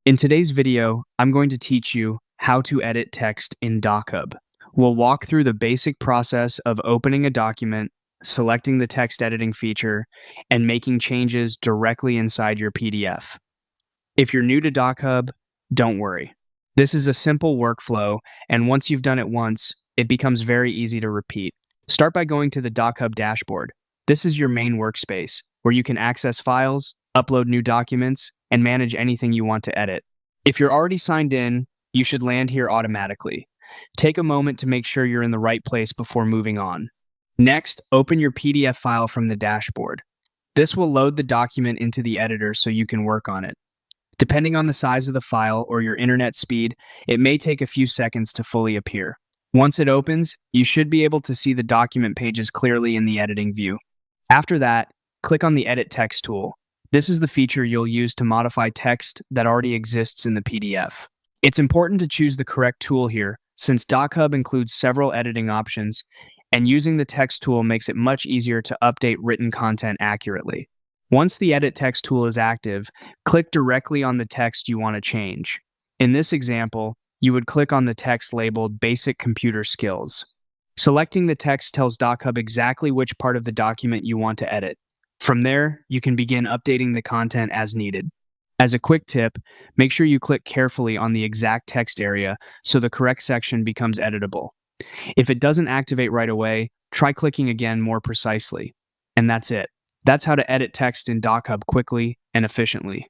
In today's video, I'm going to teach you how to edit text in DocHub. We'll walk through the basic process of opening a document, selecting the text editing feature, and making changes directly inside your PDF. If you're new to DocHub, don't worry. This is a simple workflow, and once you've done it once, it becomes very easy to repeat. Start by going to the DocHub dashboard. This is your main workspace, where you can access files, upload new documents, and manage anything you want to edit. If you're already signed in, you should land here automatically. Take a moment to make sure you're in the right place before moving on. Next, open your PDF file from the dashboard. This will load the document into the editor so you can work on it. Depending on the size of the file or your internet speed, it may take a few seconds to fully appear. Once it opens, you should be able to see the document pages clearly in the editing view. After that, click on the Edit Text tool. This is the feature you'll use to modify text that already exists in the PDF. It's important to choose the correct tool here, since DocHub includes several editing options, and using the text tool makes it much easier to update written content accurately. Once the Edit Text tool is active, click directly on the text you want to change. In this example, you would click on the text labeled Basic Computer Skills. Selecting the text tells DocHub exactly which part of the document you want to edit. From there, you can begin updating the content as needed. As a quick tip, make sure you click carefully on the exact text area so the correct section becomes editable. If it doesn't activate right away, try clicking again more precisely. And that's it. That's how to edit text in DocHub quickly and efficiently.